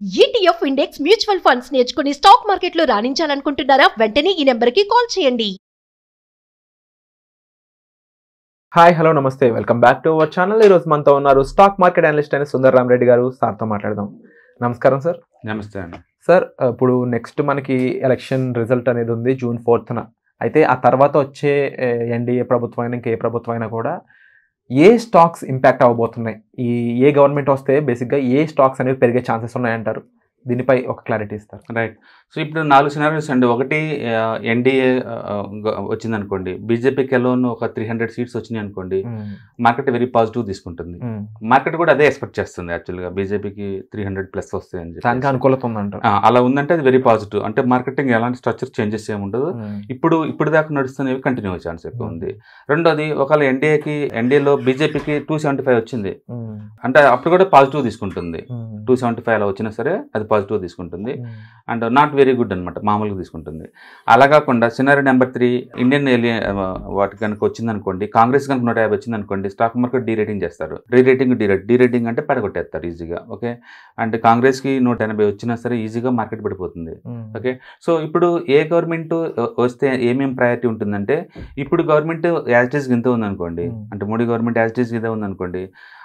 ETF index mutual funds నేర్చుకుని stock మార్కెట్లో రాణించాలనుకుంటున్నారా? వెంటనే ఈ నెంబర్కి కాల్ చేయండి. హాయ్ హలో నమస్తే welcome back to our channel. ఈరోజు మనతో ఉన్నారు స్టాక్ మార్కెట్ అనలిస్ట్ అయిన సుందర్ రామరెడ్డి గారు. సార్తో మాట్లాడదాం. నమస్కారం సార్. నమస్తే అండి సార్, ఇప్పుడు నెక్స్ట్ మనకి ఎలక్షన్ రిజల్ట్ అనేది ఉంది జూన్ 4th. అయితే ఆ తర్వాత వచ్చే ఎన్డీఏ ప్రభుత్వం అయినా ఇంకే ప్రభుత్వం అయినా కూడా ఏ స్టాక్స్ ఇంపాక్ట్ అవ్వబోతున్నాయి, ఏ గవర్నమెంట్ వస్తే బేసిక్గా ఏ స్టాక్స్ అనేవి పెరిగే ఛాన్సెస్ ఉన్నాయంటారు? దీనిపై ఒక క్లారిటీ ఇస్తారు. రైట్. సో ఇప్పుడు 4 సినారియోస్ అండి. ఒకటి ఎన్డీఏ వచ్చిందనుకోండి, బీజేపీకి ఎలోన్ ఒక 300 సీట్స్ వచ్చినాయి అనుకోండి, మార్కెట్ వెరీ పాజిటివ్ తీసుకుంటుంది. మార్కెట్ కూడా అదే ఎక్స్పెక్ట్ చేస్తుంది యాక్చువల్గా, బీజేపీకి 300+ వస్తాయని చెప్పి. దానికి అనుకూలత ఉందంట. అలా ఉందంటే అది వెరీ పాజిటివ్. అంటే మార్కెటింగ్ ఎలాంటి స్ట్రక్చర్ చేంజెస్ ఏమి ఉండదు. ఇప్పుడు దాకా నడుస్తున్నవి కంటిన్యూ అయ్యే ఛాన్స్ ఎక్కువ ఉంది. రెండోది, ఒకవేళ ఎన్డీఏలో బీజేపీకి 275 వచ్చింది అంటే అప్పుడు కూడా పాజిటివ్ తీసుకుంటుంది. 275 అలా వచ్చినా సరే అది పాజిటివ్ తీసుకుంటుంది. అండ్ నాట్ వెరీ గుడ్ అనమాట, మామూలుగా తీసుకుంటుంది. అలా కాకుండా సినారీ నెంబర్ 3 ఇండియన్ వాటి కనుక వచ్చిందనుకోండి, కాంగ్రెస్ కనుక 150 వచ్చిందనుకోండి, స్టాక్ మార్కెట్ డీరేటింగ్ చేస్తారు. డీరేటింగ్ అంటే పడగొట్టేస్తారు ఈజీగా. ఓకే. అంటే కాంగ్రెస్కి 180 వచ్చినా సరే ఈజీగా మార్కెట్ పడిపోతుంది. ఓకే. సో ఇప్పుడు ఏ గవర్నమెంట్ వస్తే ఏమేమి ప్రయారిటీ ఉంటుందంటే, ఇప్పుడు గవర్నమెంట్ యాజ్ ఇట్ ఈస్ ఇంత ఉందనుకోండి, అంటే Modi government as it is ఇదే ఉందనుకోండి,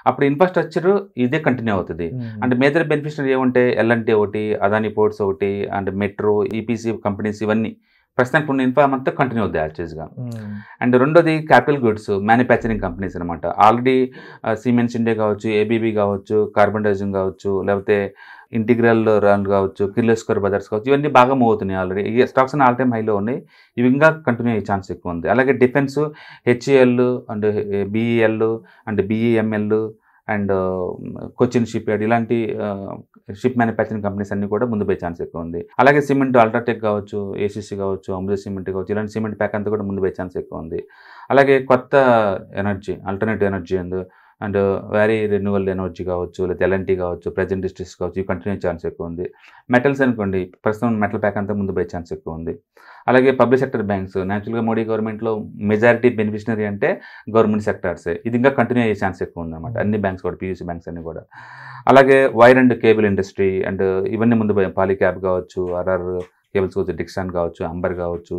అప్పుడు ఇన్ఫ్రాస్ట్రక్చర్ ఇదే కంటిన్యూ అవుతుంది. అంటే మేజర్ బెనిఫిషరీ ఏముంటే ఎల్ఎన్టీ ఒకటి, అదానీ పోర్ట్స్ ఒకటి, అండ్ మెట్రో, ఈపీసీ కంపెనీస్, ఇవన్నీ ప్రస్తుతానికి ఉన్న ఇన్ఫ్రా అంతా కంటిన్యూ అవుతుంది యాక్చువల్గా. అండ్ రెండోది క్యాపిటల్ గుడ్స్ మ్యానుఫ్యాక్చరింగ్ కంపెనీస్ అనమాట. ఆల్రెడీ సిమెంట్స్ ఇండియా కావచ్చు, ఏబీబీ కావచ్చు, కార్బన్ డైజింగ్ కావచ్చు, లేకపోతే ఇంటిగ్రల్ రన్ కావచ్చు, కిర్లోస్కర్ బ్రదర్స్ కావచ్చు, ఇవన్నీ బాగా మూవ్ అవుతున్నాయి. ఆల్రెడీ ఈ స్టాక్స్ అన్ని ఆల్ టైమ్ హైలో ఉన్నాయి. ఇవి ఇంకా కంటిన్యూ అయ్యే ఛాన్స్ ఎక్కువ ఉంది. అలాగే defence, HAL and BEL and BEML and Cochin ship yard, ఇలాంటి షిప్ మ్యానుఫ్యాక్చరింగ్ కంపెనీస్ అన్ని కూడా ముందు పోయే ఛాన్స్ ఎక్కువ ఉంది. అలాగే సిమెంట్, అల్ట్రాటెక్ కావచ్చు, ఏసీసీ కావచ్చు, అమృత సిమెంట్ కావచ్చు, ఇలాంటి సిమెంట్ ప్యాక్ అంతా కూడా ముందు పోయే ఛాన్స్ ఎక్కువ ఉంది. అలాగే కొత్త energy, alternative energy and very renewal energy కావచ్చు, లేదా ఎల్ఎన్టీ కావచ్చు, ప్రెజెంట్ డిస్ట్రిక్ట్స్ కావచ్చు, ఇవి కంటిన్యూ ఛాన్స్ ఎక్కువ ఉంది. మెటల్స్ అనుకోండి, ప్రస్తుతం మెటల్ ప్యాక్ అంతా ముందు పోయే ఛాన్స్ ఎక్కువ ఉంది. అలాగే పబ్లిక్ సెక్టర్ బ్యాంక్స్, న్యాచురల్గా మోడీ గవర్నమెంట్లో మెజారిటీ బెనిఫిషనరీ అంటే గవర్నమెంట్ సెక్టార్సే, ఇది ఇంకా కంటిన్యూ అయ్యే ఛాన్స్ ఎక్కువ ఉందన్నమాట. అన్ని బ్యాంక్స్ కూడా, పీయూసీ బ్యాంక్స్ అన్ని కూడా. అలాగే wire and cable industry and ఇవన్నీ ముందు పోయాయి. పాలీక్యాబ్ కావచ్చు, ఆర్ఆర్ కేబుల్స్ కావచ్చు, డిక్సాన్ కావచ్చు, అంబర్ కావచ్చు,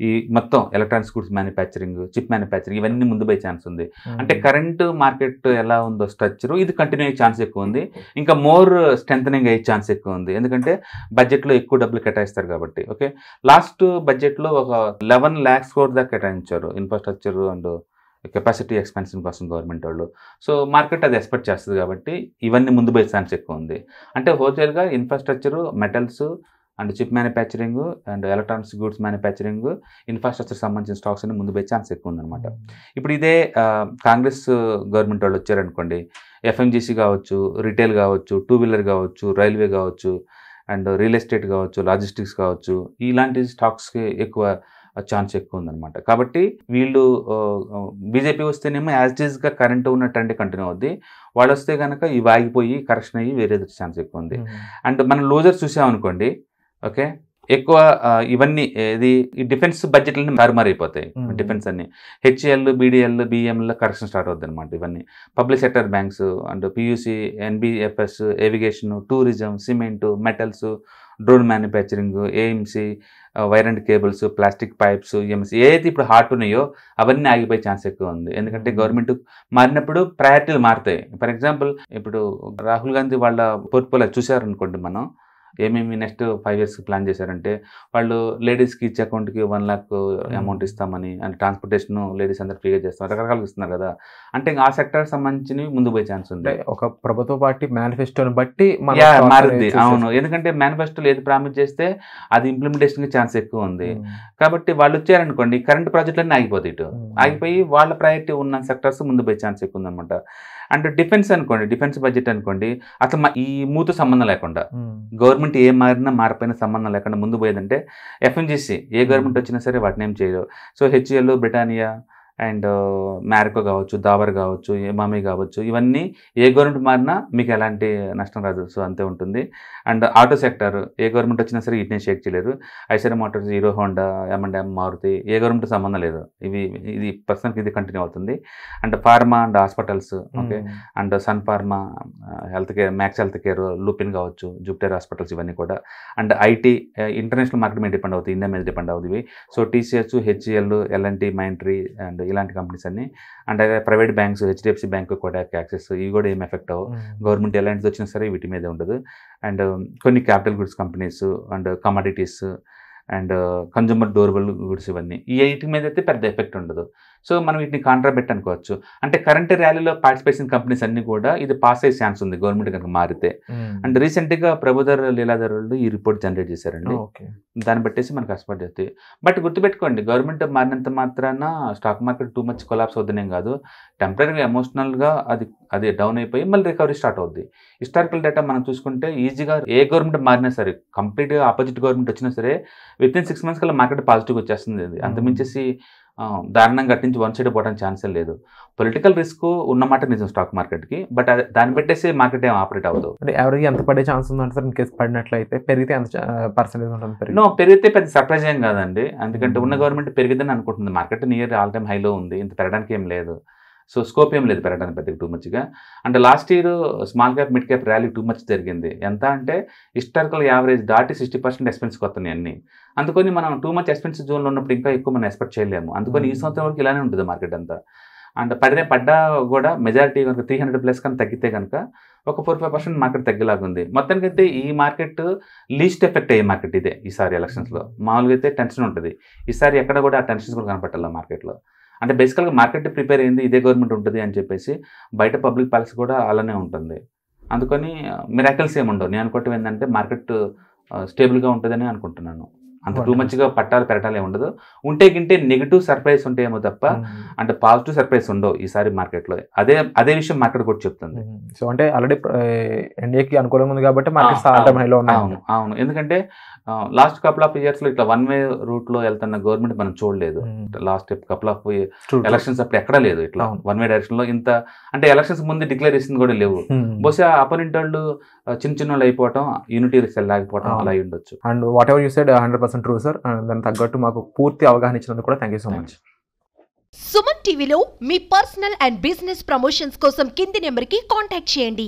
ఈ మొత్తం electronics goods manufacturing, chip manufacturing, ఇవన్నీ ముందు పోయే ఛాన్స్ ఉంది. అంటే కరెంట్ మార్కెట్ ఎలా ఉందో స్ట్రక్చర్, ఇది కంటిన్యూ అయ్యే ఛాన్స్ ఎక్కువ ఉంది. ఇంకా మోర్ స్ట్రెంథనింగ్ అయ్యే ఛాన్స్ ఎక్కువ ఉంది, ఎందుకంటే బడ్జెట్లో ఎక్కువ డబ్బులు కేటాయిస్తారు కాబట్టి. ఓకే. లాస్ట్ బడ్జెట్లో ఒక 11 lakhs crore దాకా కేటాయించారు ఇన్ఫ్రాస్ట్రక్చర్ అండ్ కెపాసిటీ ఎక్స్పాన్షన్ కోసం గవర్నమెంట్ వాళ్ళు. సో మార్కెట్ అది ఎక్స్పెక్ట్ చేస్తుంది కాబట్టి ఇవన్నీ ముందు పోయే ఛాన్స్ ఎక్కువ ఉంది. అంటే హోల్సేల్గా infrastructure, metals and chip manufacturing and electronics goods manufacturing, infrastructure సంబంధించిన స్టాక్స్ అన్ని ముందు పోయే ఛాన్స్ ఎక్కువ ఉందన్నమాట. ఇప్పుడు ఇదే కాంగ్రెస్ గవర్నమెంట్ వాళ్ళు వచ్చారనుకోండి, ఎఫ్ఎంజీసీ కావచ్చు, రిటైల్ కావచ్చు, 2-wheeler కావచ్చు, రైల్వే కావచ్చు, అండ్ రియల్ ఎస్టేట్ కావచ్చు, లాజిస్టిక్స్ కావచ్చు, ఇలాంటి స్టాక్స్కి ఎక్కువ ఛాన్స్ ఎక్కువ ఉందన్నమాట. కాబట్టి వీళ్ళు బీజేపీ వస్తేనేమో యాజ్ ఇట్ ఈస్గా కరెంట్ ఉన్న ట్రెండ్ కంటిన్యూ అవుద్ది. వాళ్ళు వస్తే కనుక ఇవి ఆగిపోయి కరెక్షన్ అయ్యి వేరే ఛాన్స్ ఎక్కువ ఉంది. అండ్ మనం లూజర్స్ చూసామనుకోండి, ఓకే, ఎక్కువ ఇవన్నీ ఈ డిఫెన్స్ బడ్జెట్లన్నీ మారిపోతాయి. డిఫెన్స్ అన్ని HAL, BDL, BML correction start అవుతుంది అనమాట. ఇవన్నీ public sector banks and PUC, NBFS, aviation, tourism, cement, metals, drone manufacturing, AMC, wire and cables, plastic pipes, MC, ఏదైతే ఇప్పుడు హాట్ ఉన్నాయో అవన్నీ ఆగిపోయే ఛాన్స్ ఎక్కువ ఉంది. ఎందుకంటే గవర్నమెంట్ మారినప్పుడు ప్రయారిటీలు మారుతాయి. ఫర్ ఎగ్జాంపుల్, ఇప్పుడు రాహుల్ గాంధీ వాళ్ళ పోర్ట్ఫోలియో చూసారనుకోండి, మనం ఏమేమి నెక్స్ట్ 5 years ప్లాన్ చేశారంటే, వాళ్ళు లేడీస్కి ఇచ్చే అకౌంట్కి 1 lakh అమౌంట్ ఇస్తామని, అండ్ ట్రాన్స్పోర్టేషన్ లేడీస్ అందరు ఫ్రీగా చేస్తాం, రకరకాలుగా ఇస్తున్నారు కదా. అంటే ఆ సెక్టర్ సంబంధించి ముందు పోయే ఛాన్స్ ఉంది. ఒక ప్రభుత్వ పార్టీ మేనిఫెస్టోని బట్టి మారుద్ది. అవును, ఎందుకంటే మేనిఫెస్టోలో ఏది ప్రామిస్ చేస్తే అది ఇంప్లిమెంటేషన్కి ఛాన్స్ ఎక్కువ ఉంది. కాబట్టి వాళ్ళు వచ్చారనుకోండి, కరెంట్ ప్రాజెక్టులన్నీ ఆగిపోతాయి. ఆగిపోయి వాళ్ళ ప్రయారిటీ ఉన్న సెక్టర్స్ ముందు పోయే ఛాన్స్ ఎక్కువ ఉందన్నమాట. అండ్ డిఫెన్స్ అనుకోండి, డిఫెన్స్ బడ్జెట్ అనుకోండి, అసలు ఈ మూత సంబంధం లేకుండా, గవర్నమెంట్ ఏ మారినా మారిపోయిన సంబంధం లేకుండా ముందు పోయేదంటే ఎఫ్ఎంజీసీ, ఏ గవర్నమెంట్ వచ్చినా సరే వాటిని ఏం చేయరు. So HAL, Britannia and Marico కావచ్చు, దాబర్ కావచ్చు, ఎమామి కావచ్చు, ఇవన్నీ ఏ గవర్నమెంట్ మారినా మీకు ఎలాంటి నష్టం రాదు. సో అంతే ఉంటుంది. అండ్ ఆటో సెక్టర్ ఏ గవర్నమెంట్ వచ్చినా సరే వీటిని షేక్ చేయలేరు. Eicher motors, Hero Honda, M&M, Maruti ఏ గవర్నమెంట్ సంబంధం లేదు. ఇది ప్రస్తుతానికి ఇది కంటిన్యూ అవుతుంది. And pharma and hospitals, okay, and Sun pharma, health care, Max health care, Lupin కావచ్చు, జూపిటర్ హాస్పిటల్స్, ఇవన్నీ కూడా. అండ్ ఐటీ ఇంటర్నేషనల్ మార్కెట్ మీద డిపెండ్ అవుతుంది, ఇండియా మీద డిపెండ్ అవుతుంది. So TCS, HCL, L&T, Mindtree and ఇలాంటి కంపెనీస్ అన్ని. అండ్ అదే private banks, HDFC bank, Kotak, axis, ఇవి కూడా ఏం ఎఫెక్ట్ అవ్వవు. గవర్నమెంట్ ఎలాంటిది వచ్చినా సరే వీటి మీద ఉండదు. అండ్ కొన్ని capital goods companies and commodities and consumer durable goods, ఇవన్నీ ఈ వీటి మీద అయితే పెద్ద ఎఫెక్ట్ ఉండదు. సో మనం వీటిని కాంట్రాబెట్ అనుకోవచ్చు. అంటే కరెంట్ ర్యాలీలో పార్టిసిపేషన్ కంపెనీస్ అన్ని కూడా ఇది పాస్ అయ్యే ఛాన్స్ ఉంది గవర్నమెంట్ కనుక మారితే. అండ్ రీసెంట్గా ప్రభుధర్ లీలాధర్ వాళ్ళు ఈ రిపోర్ట్ జనరేట్ చేశారండి. దాన్ని బట్టేసి మనకు ఎక్స్పెక్ట్ చేస్తాయి. బట్ గుర్తుపెట్టుకోండి, గవర్నమెంట్ మారినంత మాత్రాన stock market too much collapse అవుతుందేం కాదు. టెంపరీగా ఎమోషనల్గా అది డౌన్ అయిపోయి మళ్ళీ రికవరీ స్టార్ట్ అవుద్ది. హిస్టారికల్ డేటా మనం చూసుకుంటే ఈజీగా ఏ గవర్నమెంట్ మారినా సరే, కంప్లీట్గా ఆపోజిట్ గవర్నమెంట్ వచ్చినా సరే విత్ ఇన్ 6 months కల్లా మార్కెట్ పాజిటివ్గా వచ్చేస్తుంది. అంతమించేసి దారుణంగా అట్టించి వన్ సైడ్ పోవడానికి ఛాన్సే లేదు. పొలిటికల్ రిస్క్ ఉన్నమాట నిజం స్టాక్ మార్కెట్కి, బట్ దాన్ని పెట్టేసి మార్కెట్ ఏం ఆపరేట్ అవ్వదు. అంటే ఎవరికి ఎంత పడే ఛాన్స్ ఉందంటే సార్, ఇన్ కేసు పడినట్లయితే పెరిగితే ఎంత పర్సెంటేజ్ ఉంటుంది? పెరిగితే పెద్ద సర్ప్రైజ్ ఏం కాదండి. ఎందుకంటే ఉన్న గవర్నమెంట్ పెరిగిద్దని అనుకుంటుంది. మార్కెట్ నియర్ ఆల్ టైమ్ హైలో ఉంది, ఇంత పెరగడానికి ఏం లేదు. సో స్కోప్ ఏం లేదు పెరగడానికి పెద్దగా టూ మచ్గా. అంటే last year small cap, mid cap rally too much జరిగింది. ఎంత అంటే హిస్టారికల్ యావరేజ్ దాటి 60% ఎక్స్పెన్స్కి వస్తున్నాయి అన్ని. అందుకని మనం టూ మచ్ ఎక్స్పెన్స్ జోన్లో ఉన్నప్పుడు ఇంకా ఎక్కువ మనం ఎక్స్పెక్ట్ చేయలేము. అందుకని ఈ సంవత్సరం వరకు ఇలానే ఉంటుంది మార్కెట్ అంతా. అండ్ పడ్డా కూడా మెజారిటీ కనుక 300+ కన్నా తగ్గితే కనుక ఒక 4-5% మార్కెట్ తగ్గేలాగుంది. మొత్తానికైతే ఈ మార్కెట్ లీస్ట్ ఎఫెక్ట్ అయ్యే మార్కెట్ ఇదే ఈసారి ఎలక్షన్స్లో. మామూలుగా అయితే టెన్షన్ ఉంటుంది, ఈసారి ఎక్కడ కూడా ఆ టెన్షన్స్ కూడా కనపట్టాలి మార్కెట్లో. అంటే బేసికల్గా మార్కెట్ ప్రిపేర్ అయింది ఇదే గవర్నమెంట్ ఉంటుంది అని చెప్పేసి, బయట పబ్లిక్ పాలసీ కూడా అలానే ఉంటుంది. అందుకని మిరాకిల్స్ ఏమి ఉండవు. నేను అనుకోవటం ఏంటంటే మార్కెట్ స్టేబుల్గా ఉంటుందని అనుకుంటున్నాను. అంత టూ మచ్గా పట్టాలు పెరటాలే ఉండదు. ఉంటే గింటే నెగిటివ్ సర్ప్రైజ్ ఉంటాయేమో తప్ప అంటే పాజిటివ్ సర్ప్రైజ్ ఉండవు ఈసారి మార్కెట్లో. అదే విషయం మార్కెట్ కూడా చెప్తుంది. సో అంటే ఆల్రెడీ ఎన్డీఏకి అనుకూలంగా ఉంది కాబట్టి అవును. ఎందుకంటే లాస్ట్ కపుల్ ఆఫ్ ఇయర్స్లో ఇట్లా వన్ వే రూట్లో వెళ్తున్న గవర్నమెంట్ మనం చూడలేదు. లాస్ట్ కపుల్ ఆఫ్ ఎలక్షన్స్ అప్పుడు ఎక్కడా లేదు ఇట్లా వన్ వే డైరెక్షన్లో. ఇంత అంటే ఎలక్షన్స్ ముందు డిక్లరేషన్ కూడా లేవు. బహుశా అపోనెంట్ వాళ్ళు చిన్న వాళ్ళు అయిపోవటం, యూనిటీ లేకపోవటం అలా అయి ఉండొచ్చు. And what ever you said 100% true sir. దానికి తగ్గట్టు మాకు పూర్తి అవగాహన ఇచ్చినందుకు కూడా thank you so much. Suman టీవీలో మీ పర్సనల్ అండ్ బిజినెస్ ప్రమోషన్స్ కోసం కింది నెంబర్కి కాంటాక్ట్ చేయండి.